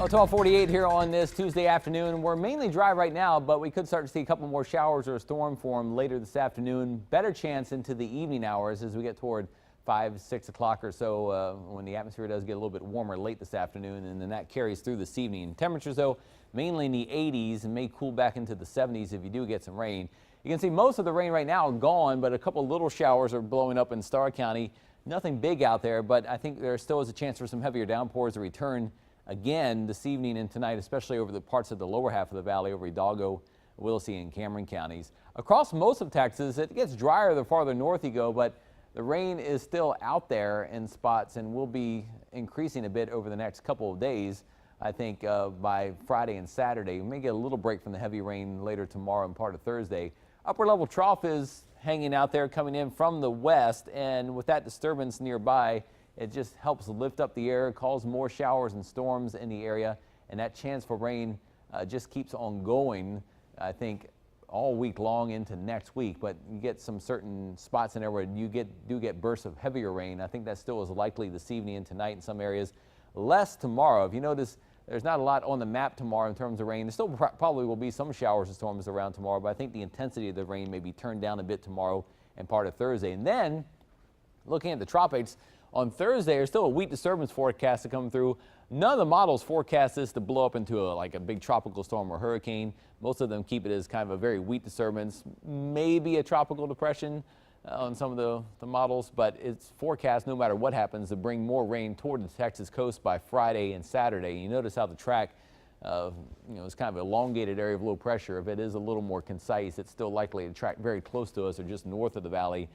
Well, 12:48 here on this Tuesday afternoon. We're mainly dry right now, but we could start to see a couple more showers or a storm form later this afternoon. Better chance into the evening hours as we get toward 5, 6 o'clock or so when the atmosphere does get a little bit warmer late this afternoon, and then that carries through this evening. Temperatures, though, mainly in the 80s and may cool back into the 70s if you do get some rain. You can see most of the rain right now gone, but a couple little showers are blowing up in Starr County. Nothing big out there, but I think there still is a chance for some heavier downpours to return again this evening and tonight, especially over the parts of the lower half of the valley over Hidalgo, Willisey, and Cameron counties. Across most of Texas, it gets drier the farther north you go, but the rain is still out there in spots and will be increasing a bit over the next couple of days. I think by Friday and Saturday, we may get a little break from the heavy rain later tomorrow and part of Thursday. Upper level trough is hanging out there coming in from the west, and with that disturbance nearby, it just helps lift up the air, cause more showers and storms in the area, and that chance for rain just keeps on going, I think, all week long into next week. But you get some certain spots in there where you do get bursts of heavier rain. I think that still is likely this evening and tonight in some areas. Less tomorrow. If you notice, there's not a lot on the map tomorrow in terms of rain. There still probably will be some showers and storms around tomorrow, but I think the intensity of the rain may be turned down a bit tomorrow and part of Thursday. And then, looking at the tropics, on Thursday, there's still a weak disturbance forecast to come through. None of the models forecast this to blow up into like a big tropical storm or hurricane. Most of them keep it as kind of a very weak disturbance, maybe a tropical depression on some of the models, but it's forecast no matter what happens to bring more rain toward the Texas coast by Friday and Saturday. You notice how the track, it's kind of an elongated area of low pressure. If it is a little more concise, it's still likely to track very close to us or just north of the valley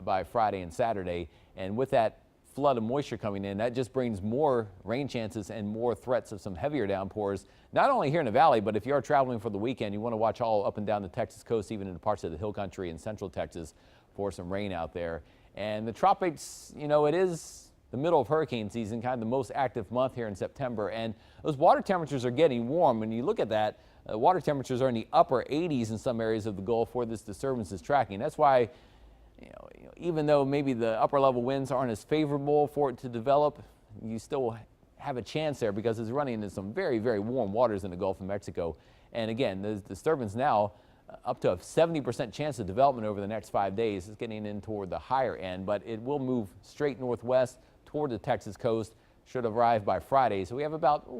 by Friday and Saturday. And with that flood of moisture coming in, that just brings more rain chances and more threats of some heavier downpours, not only here in the valley, but if you are traveling for the weekend, you want to watch all up and down the Texas coast, even into parts of the hill country in central Texas for some rain out there. And the tropics, it is the middle of hurricane season, kind of the most active month here in September, and those water temperatures are getting warm. When you look at that, water temperatures are in the upper 80s in some areas of the Gulf where this disturbance is tracking. That's why even though maybe the upper level winds aren't as favorable for it to develop, you still have a chance there because it's running into some very, very warm waters in the Gulf of Mexico. And again, the disturbance now up to a 70% chance of development over the next 5 days. It's getting in toward the higher end, but it will move straight northwest toward the Texas coast, should arrive by Friday. So we have about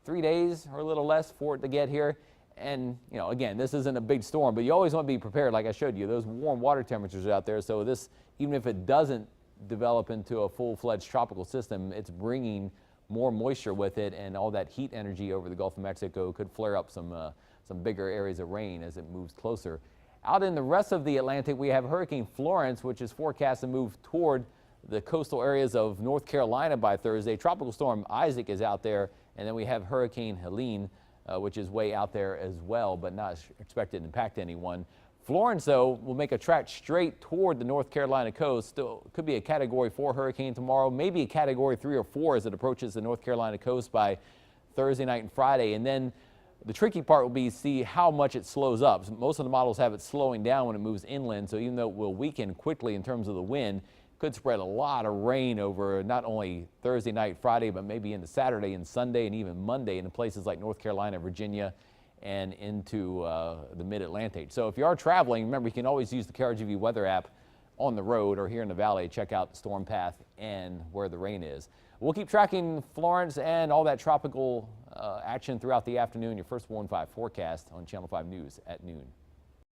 3 days or a little less for it to get here. And, again, this isn't a big storm, but you always want to be prepared. Like I showed you, those warm water temperatures are out there. So this, even if it doesn't develop into a full-fledged tropical system, it's bringing more moisture with it, and all that heat energy over the Gulf of Mexico could flare up some bigger areas of rain as it moves closer. Out in the rest of the Atlantic, we have Hurricane Florence, which is forecast to move toward the coastal areas of North Carolina by Thursday. Tropical Storm Isaac is out there, and then we have Hurricane Helene, which is way out there as well, but not expected to impact anyone. Florence, though, will make a track straight toward the North Carolina coast. Still could be a Category 4 hurricane tomorrow, maybe a Category 3 or 4 as it approaches the North Carolina coast by Thursday night and Friday. And then the tricky part will be see how much it slows up. Most of the models have it slowing down when it moves inland, so even though it will weaken quickly in terms of the wind, could spread a lot of rain over not only Thursday night, Friday, but maybe into Saturday and Sunday and even Monday in places like North Carolina, Virginia, and into the mid-Atlantic. So if you are traveling, remember you can always use the KRGV weather app on the road or here in the valley. Check out the storm path and where the rain is. We'll keep tracking Florence and all that tropical action throughout the afternoon. Your first 1-5 forecast on Channel 5 News at noon.